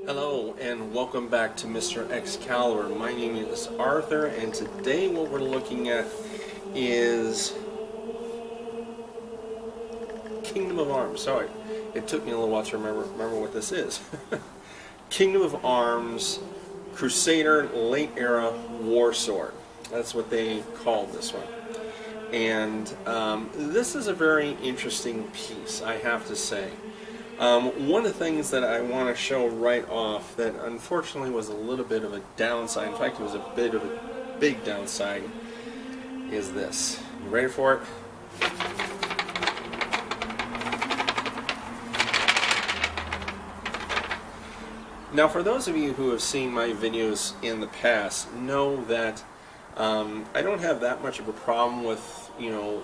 Hello and welcome back to Mr. Excalibur. My name is Arthur, and today what we're looking at is Kingdom of Arms. Sorry, it took me a little while to remember what this is. Kingdom of Arms Crusader Late Era War Sword. That's what they call this one. And this is a very interesting piece, I have to say. One of the things that I want to show right off that unfortunately was a little bit of a downside, in fact it was a bit of a big downside, is this. You ready for it? Now for those of you who have seen my videos in the past, know that I don't have that much of a problem with,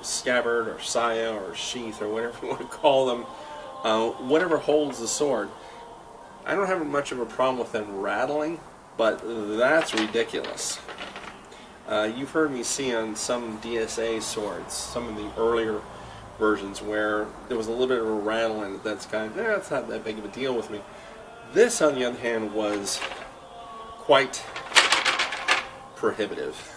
scabbard or saya or sheath or whatever you want to call them. Whatever holds the sword. I don't have much of a problem with them rattling, but that's ridiculous. You've heard me see on some DSA swords, some of the earlier versions, where there was a little bit of a rattle in it. That's kind of, that's not that big of a deal with me. This, on the other hand, was quite prohibitive.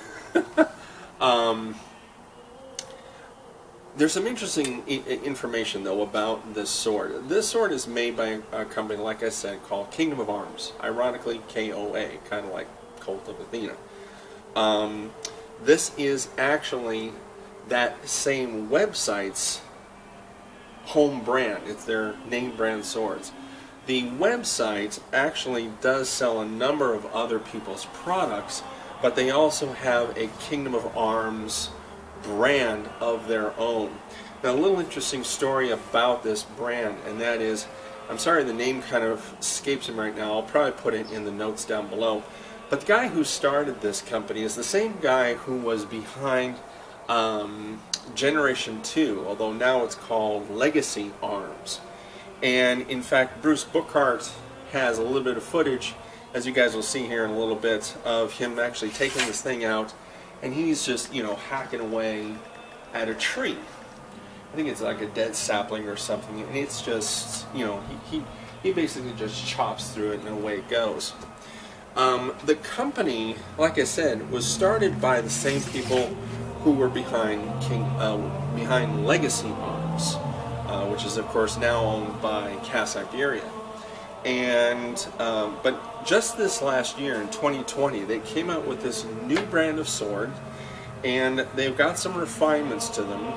There's some interesting information, though, about this sword. This sword is made by a company, like I said, called Kingdom of Arms. Ironically, KOA, kind of like Cult of Athena. This is actually that same website's home brand. It's their name brand swords. The website actually does sell a number of other people's products, but they also have a Kingdom of Arms brand of their own. Now, a little interesting story about this brand, and that is, I'm sorry the name kind of escapes him right now. I'll probably put it in the notes down below. But the guy who started this company is the same guy who was behind Generation 2, although now it's called Legacy Arms. And in fact, Bruce Bookhart has a little bit of footage, as you guys will see here in a little bit, of him actually taking this thing out, and he's just, hacking away at a tree. I think it's like a dead sapling or something, and it's just, he basically just chops through it and away it goes. The company, like I said, was started by the same people who were behind Legacy Arms, which is of course now owned by Iberia. And but just this last year in 2020, they came out with this new brand of sword, and they've got some refinements to them.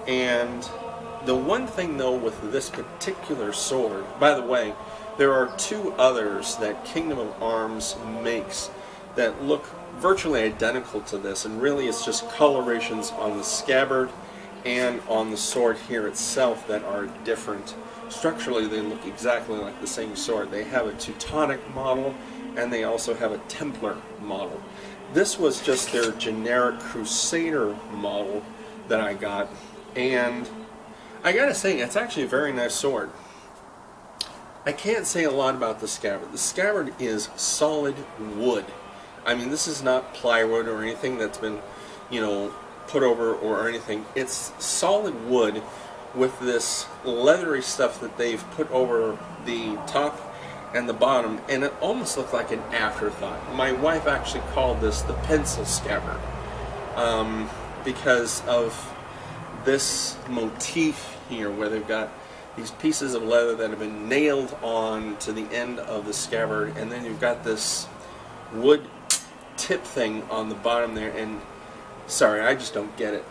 And the one thing though with this particular sword, by the way, there are two others that Kingdom of Arms makes that look virtually identical to this, and really it's just colorations on the scabbard and on the sword here itself that are different. Structurally, they look exactly like the same sword. They have a Teutonic model, and they also have a Templar model. This was just their generic Crusader model that I got, and I gotta say, it's actually a very nice sword. I can't say a lot about the scabbard. The scabbard is solid wood. I mean, this is not plywood or anything that's been, put over or anything. It's solid wood with this leathery stuff that they've put over the top and the bottom, and it almost looked like an afterthought. My wife actually called this the pencil scabbard because of this motif here, where they've got these pieces of leather that have been nailed on to the end of the scabbard, and then you've got this wood tip thing on the bottom there, and sorry, I just don't get it.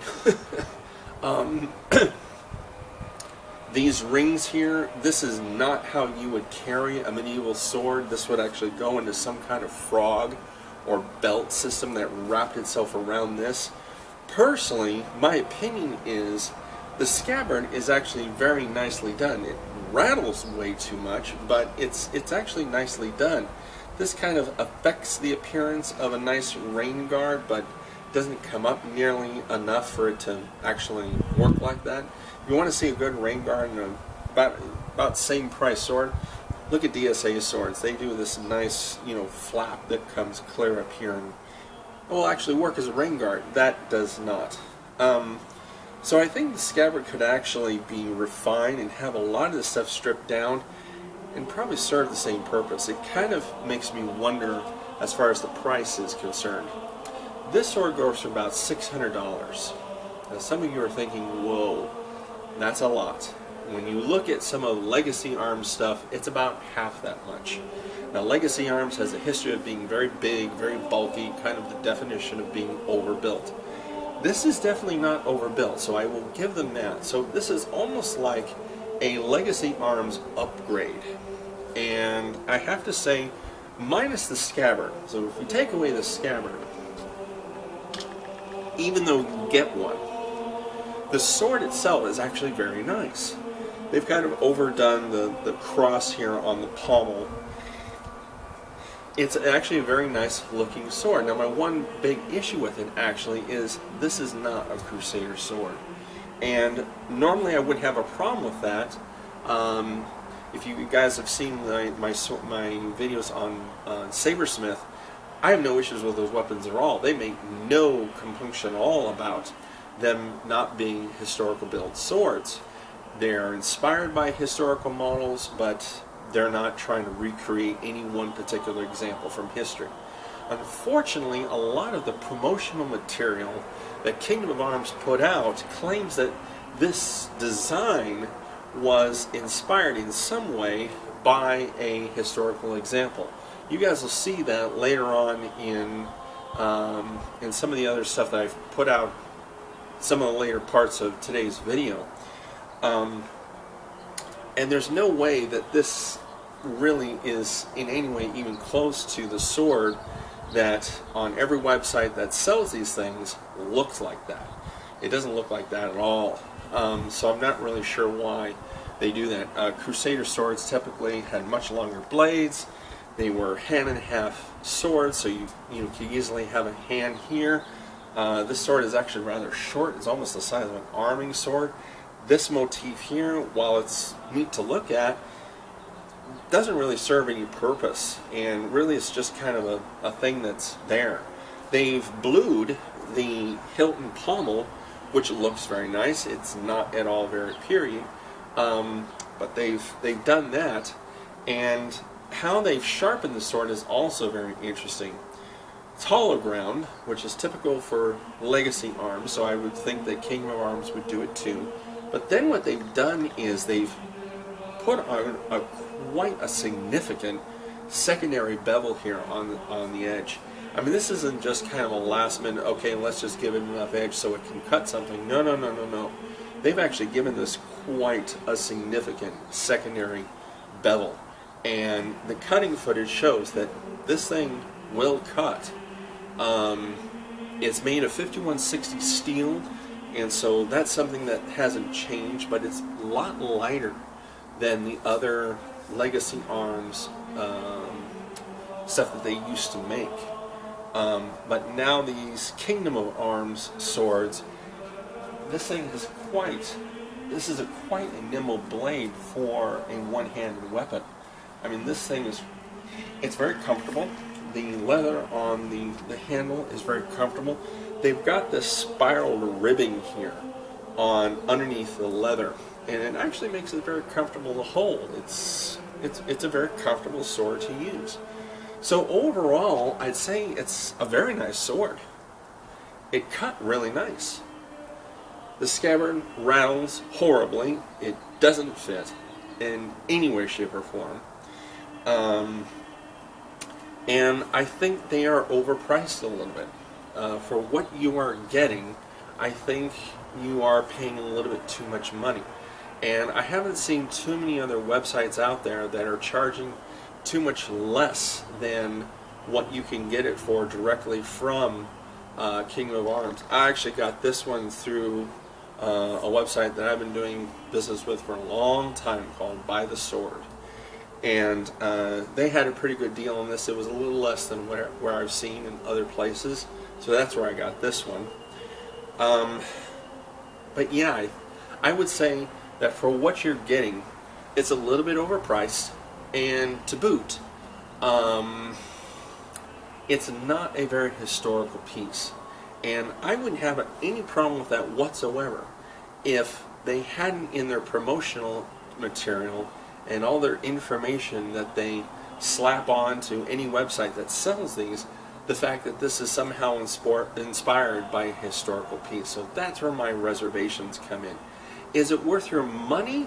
These rings here, this is not how you would carry a medieval sword. This would actually go into some kind of frog or belt system that wrapped itself around this. Personally, my opinion is the scabbard is actually very nicely done. It rattles way too much, but it's actually nicely done. This kind of affects the appearance of a nice rain guard, but doesn't come up nearly enough for it to actually work like that. If you want to see a good rain guard and about same price sword, look at DSA swords. They do this nice, flap that comes clear up here and it will actually work as a rain guard. That does not. So I think the scabbard could actually be refined and have a lot of the stuff stripped down and probably serve the same purpose. It kind of makes me wonder as far as the price is concerned. This sword goes for about $600. Now some of you are thinking, whoa, that's a lot. When you look at some of the Legacy Arms stuff, it's about half that much. Now Legacy Arms has a history of being very big, very bulky, kind of the definition of being overbuilt. This is definitely not overbuilt, so I will give them that. So this is almost like a Legacy Arms upgrade. And I have to say, minus the scabbard. So if we take away the scabbard, even though you get one, the sword itself is actually very nice. They've kind of overdone the cross here on the pommel. It's actually a very nice looking sword. Now my one big issue with it actually is this is not a Crusader sword. And normally I wouldn't have a problem with that. If you guys have seen my videos on Sabersmith, I have no issues with those weapons at all. They make no compunction at all about them not being historical built swords. They're inspired by historical models, but they're not trying to recreate any one particular example from history. Unfortunately, a lot of the promotional material that Kingdom of Arms put out claims that this design was inspired in some way by a historical example. You guys will see that later on in some of the other stuff that I've put out, some of the later parts of today's video. And there's no way that this really is in any way even close to the sword that on every website that sells these things looks like that. It doesn't look like that at all. So I'm not really sure why they do that. Crusader swords typically had much longer blades. They were hand-and-a-half swords, so you could easily have a hand here. This sword is actually rather short. It's almost the size of an arming sword. This motif here, while it's neat to look at, doesn't really serve any purpose, and really it's just kind of a thing that's there. They've blued the hilt and pommel, which looks very nice. It's not at all very period, but they've done that, and how they've sharpened the sword is also very interesting. It's hollow ground, which is typical for Legacy Arms, so I would think that Kingdom of Arms would do it too. But then what they've done is they've put on quite a significant secondary bevel here on the edge. I mean, this isn't just kind of a last minute, okay, let's just give it enough edge so it can cut something. No, no, no, no, no. They've actually given this quite a significant secondary bevel. And the cutting footage shows that this thing will cut. It's made of 5160 steel, and so that's something that hasn't changed, but it's a lot lighter than the other Legacy Arms stuff that they used to make. But now these Kingdom of Arms swords, this is quite a nimble blade for a one-handed weapon. I mean, this thing it's very comfortable. The leather on the handle is very comfortable. They've got this spiraled ribbing here underneath the leather, and it actually makes it very comfortable to hold. It's a very comfortable sword to use. So overall, I'd say it's a very nice sword. It cut really nice. The scabbard rattles horribly. It doesn't fit in any way, shape, or form. And I think they are overpriced a little bit. For what you are getting, I think you are paying a little bit too much money. And I haven't seen too many other websites out there that are charging too much less than what you can get it for directly from Kingdom of Arms. I actually got this one through a website that I've been doing business with for a long time called Buy the Sword. And they had a pretty good deal on this. It was a little less than where I've seen in other places. So that's where I got this one. But yeah, I would say that for what you're getting, it's a little bit overpriced. And to boot, it's not a very historical piece. And I wouldn't have any problem with that whatsoever if they hadn't in their promotional material and all their information that they slap on to any website that sells these, the fact that this is somehow inspired by a historical piece. So that's where my reservations come in. Is it worth your money?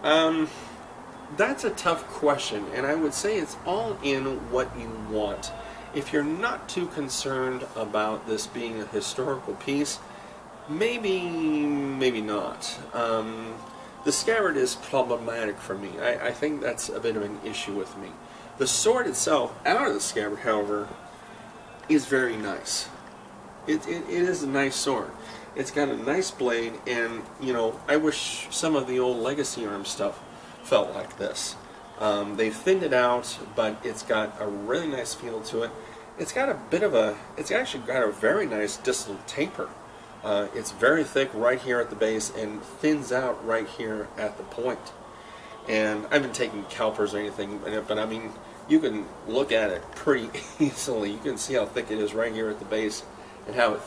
That's a tough question, and I would say it's all in what you want. If you're not too concerned about this being a historical piece, maybe not. The scabbard is problematic for me. I think that's a bit of an issue with me. The sword itself, out of the scabbard, however, is very nice. It is a nice sword. It's got a nice blade, and you know, I wish some of the old Legacy Arm stuff felt like this. They've thinned it out, but it's got a really nice feel to it. It's got a bit of a, it's actually got a very nice distal taper. It's very thick right here at the base and thins out right here at the point. And I haven't taken calipers or anything, but I mean, you can look at it pretty easily. You can see how thick it is right here at the base and how it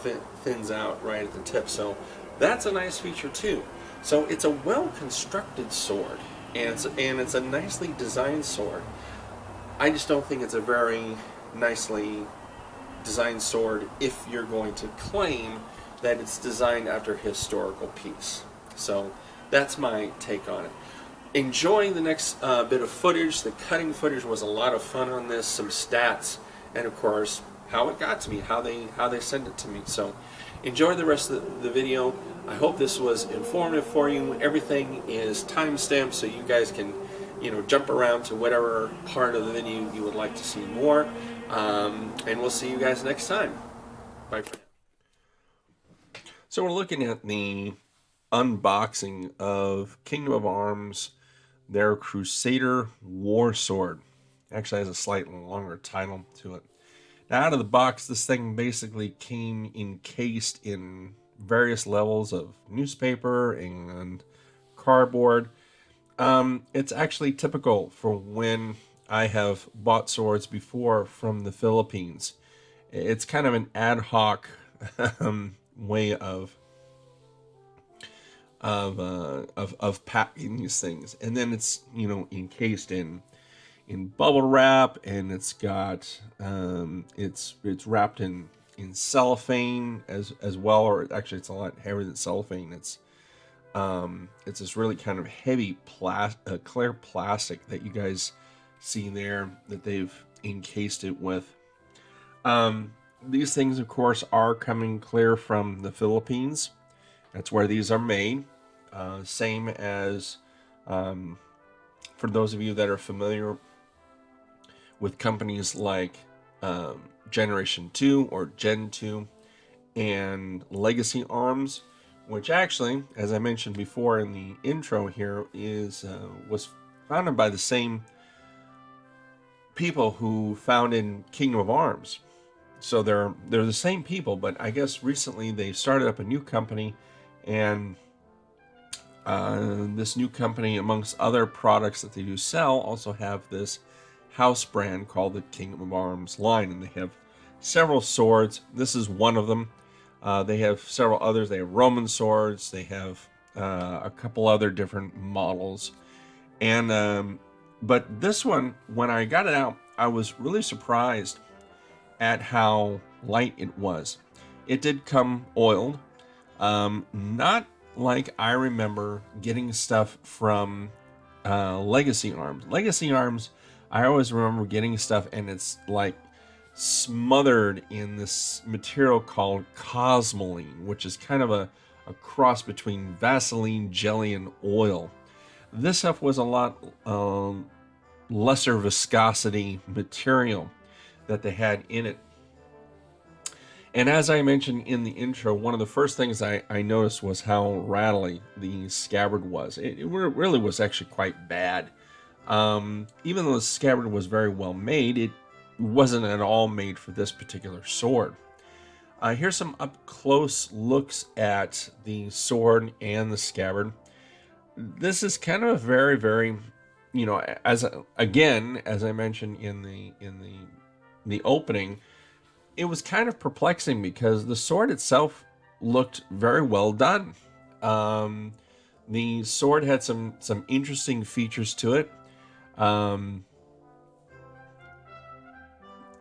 thins out right at the tip. So that's a nice feature too. So it's a well-constructed sword, and it's a nicely designed sword. I just don't think it's a very nicely designed sword if you're going to claim that it's designed after a historical piece. So that's my take on it. Enjoying the next bit of footage. The cutting footage was a lot of fun on this, some stats, and of course how it got to me, how they sent it to me. So enjoy the rest of the video. I hope this was informative for you. Everything is timestamped so you guys can, you know, jump around to whatever part of the video you would like to see more. And we'll see you guys next time. Bye for now. So we're looking at the unboxing of Kingdom of Arms, their Crusader War Sword. Actually has a slightly longer title to it. Now, out of the box, this thing basically came encased in various levels of newspaper and cardboard. It's actually typical for when I have bought swords before from the Philippines. It's kind of an ad hoc way of packing these things, and then it's, you know, encased in bubble wrap, and it's got it's wrapped in cellophane as well, or actually it's a lot heavier than cellophane. It's this really kind of heavy clear plastic that you guys see there that they've encased it with. These things, of course, are coming clear from the Philippines. That's where these are made. Same as, for those of you that are familiar with companies like Generation 2 or Gen 2 and Legacy Arms, which actually, as I mentioned before in the intro here, was founded by the same people who founded Kingdom of Arms. So they're the same people, but I guess recently they started up a new company, and this new company, amongst other products that they do sell, also have this house brand called the Kingdom of Arms line, and they have several swords. This is one of them. They have several others. They have Roman swords. They have a couple other different models, and but this one, when I got it out, I was really surprised at how light it was. It did come oiled, not like I remember getting stuff from Legacy Arms. Legacy Arms, I always remember getting stuff and it's like smothered in this material called cosmoline, which is kind of a cross between Vaseline, jelly, and oil. This stuff was a lot lesser viscosity material that they had in it. And as I mentioned in the intro, one of the first things I noticed was how rattly the scabbard was. It really was actually quite bad. Even though the scabbard was very well made, it wasn't at all made for this particular sword. Here's some up-close looks at the sword and the scabbard. This is kind of a very, very, you know, as I mentioned in the opening, it was kind of perplexing because the sword itself looked very well done. The sword had some interesting features to it. Um,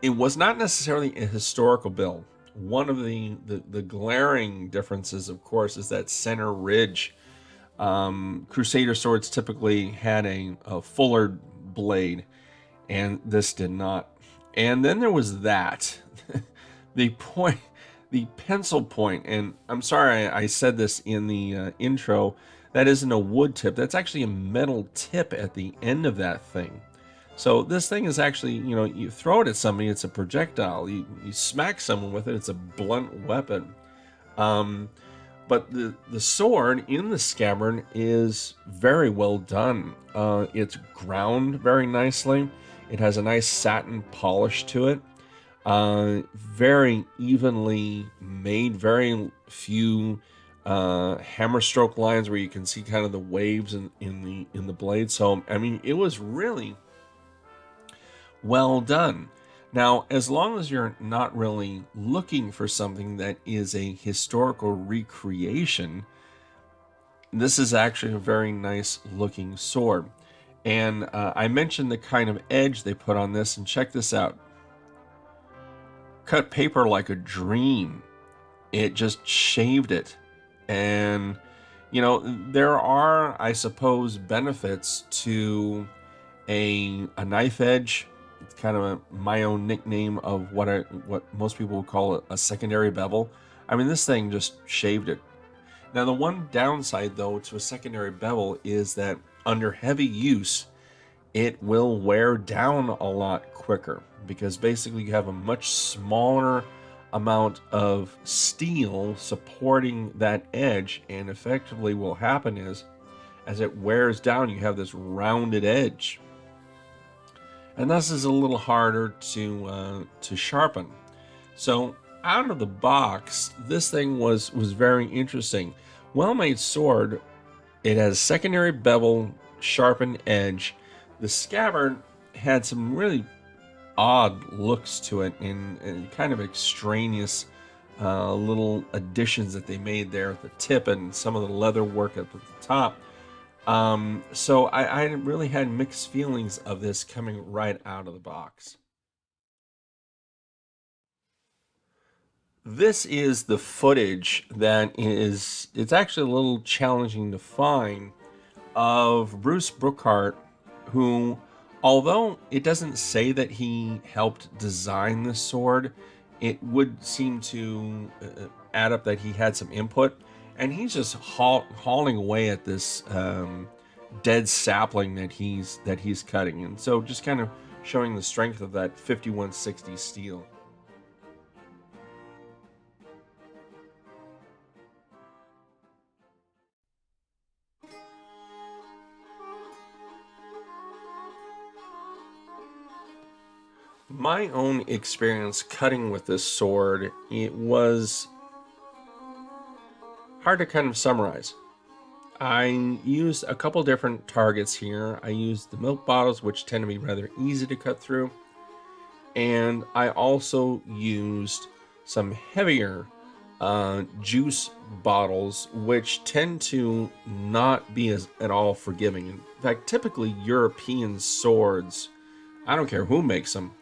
it was not necessarily a historical build. One of the glaring differences, of course, is that center ridge. Crusader swords typically had a fuller blade, and this did not. And then there was that. the point, the pencil point, and I'm sorry I said this in the intro, that isn't a wood tip. That's actually a metal tip at the end of that thing. So this thing is actually, you throw it at somebody, it's a projectile. You smack someone with it, it's a blunt weapon. But the sword in the scabbard is very well done. It's ground very nicely. It has a nice satin polish to it. Very evenly made, very few hammer stroke lines where you can see kind of the waves in the blade. So I mean, it was really well done. Now, as long as you're not really looking for something that is a historical recreation, this is actually a very nice looking sword. And I mentioned the kind of edge they put on this, and check this out. Cut paper like a dream. It just shaved it. And, there are, I suppose, benefits to a knife edge. It's kind of my own nickname of what most people would call a secondary bevel. I mean, this thing just shaved it. Now, the one downside, though, to a secondary bevel is that under heavy use, it will wear down a lot quicker, because basically you have a much smaller amount of steel supporting that edge, and effectively what will happen is, as it wears down, you have this rounded edge. And this is a little harder to sharpen. So out of the box, this thing was very interesting. Well-made sword. It has secondary bevel, sharpened edge. The scabbard had some really odd looks to it, and kind of extraneous little additions that they made there at the tip, and some of the leather work at the top. So I really had mixed feelings of this coming right out of the box. This is the footage that it's actually a little challenging to find, of Bruce Brookhart, who, although it doesn't say that he helped design this sword, it would seem to add up that he had some input. And he's just hauling away at this dead sapling that he's cutting, and so just kind of showing the strength of that 5160 steel. My own experience cutting with this sword, it was hard to kind of summarize. I used a couple different targets here. I used the milk bottles, which tend to be rather easy to cut through. And I also used some heavier juice bottles, which tend to not be at all forgiving. In fact, typically European swords, I don't care who makes them,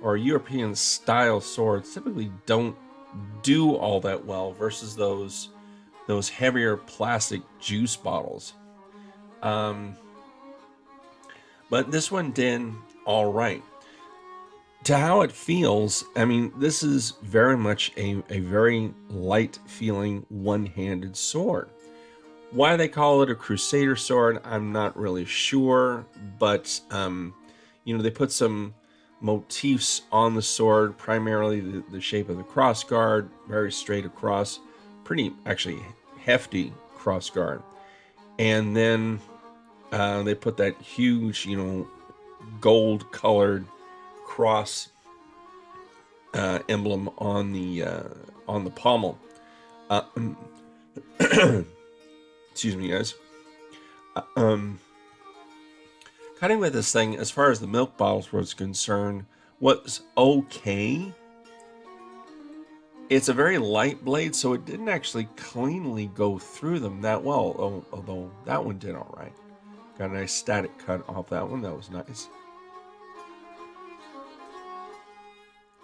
or European style swords typically don't do all that well versus those heavier plastic juice bottles. But this one did all right. To how it feels, I mean, this is very much a very light feeling one-handed sword. Why they call it a Crusader sword, I'm not really sure, but they put some motifs on the sword, primarily the shape of the crossguard, very straight across, pretty actually hefty crossguard, and then they put that huge, gold colored cross emblem on the pommel. Excuse me, guys. Cutting with this thing, as far as the milk bottles was concerned, was okay. It's a very light blade, so it didn't actually cleanly go through them that well, although that one did all right. Got a nice static cut off that one. That was nice.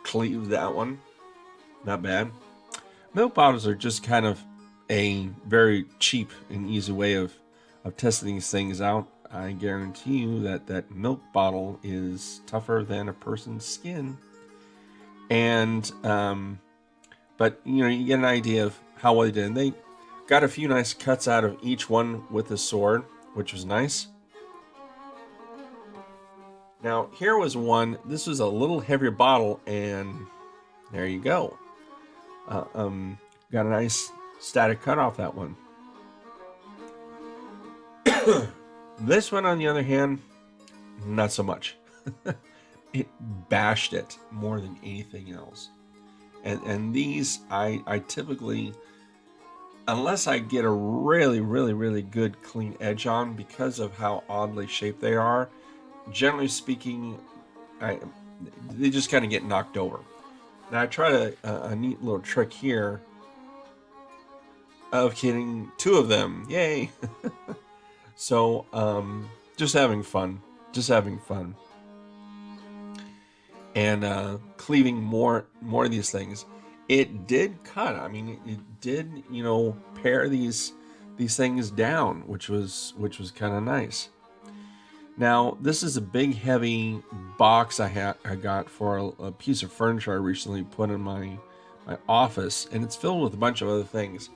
Cleave that one. Not bad. Milk bottles are just kind of a very cheap and easy way of testing these things out. I guarantee you that that milk bottle is tougher than a person's skin. And, but, you know, you get an idea of how well they did. And they got a few nice cuts out of each one with the sword, which was nice. Now, here was one. This was a little heavier bottle, and there you go. Got a nice static cut off that one. This one, on the other hand, not so much. It bashed it more than anything else. And these, I typically, unless I get a really, really, really good clean edge on, because of how oddly shaped they are, generally speaking, they just kind of get knocked over. Now I tried a neat little trick here of getting two of them. Yay! So just having fun, and cleaving more of these things. It did cut. I mean, it did, you know, pare these things down, which was kind of nice. Now, this is a big, heavy box I got for a piece of furniture I recently put in my office, and it's filled with a bunch of other things.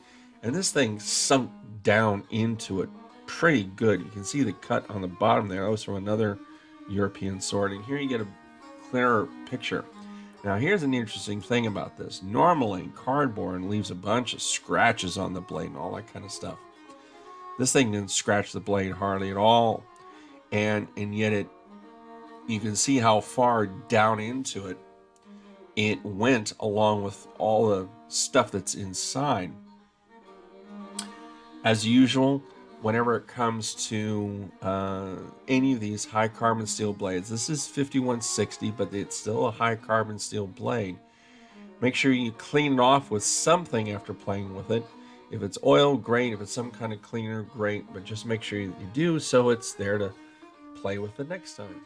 And this thing sunk down into it pretty good. You can see the cut on the bottom there. That was from another European sword. And here you get a clearer picture. Now, here's an interesting thing about this. Normally, cardboard leaves a bunch of scratches on the blade and all that kind of stuff. This thing didn't scratch the blade hardly at all. And yet you can see how far down into it went, along with all the stuff that's inside. As usual, whenever it comes to any of these high carbon steel blades, this is 5160, but it's still a high carbon steel blade. Make sure you clean it off with something after playing with it. If it's oil, great. If it's some kind of cleaner, great. But just make sure you do, so it's there to play with the next time.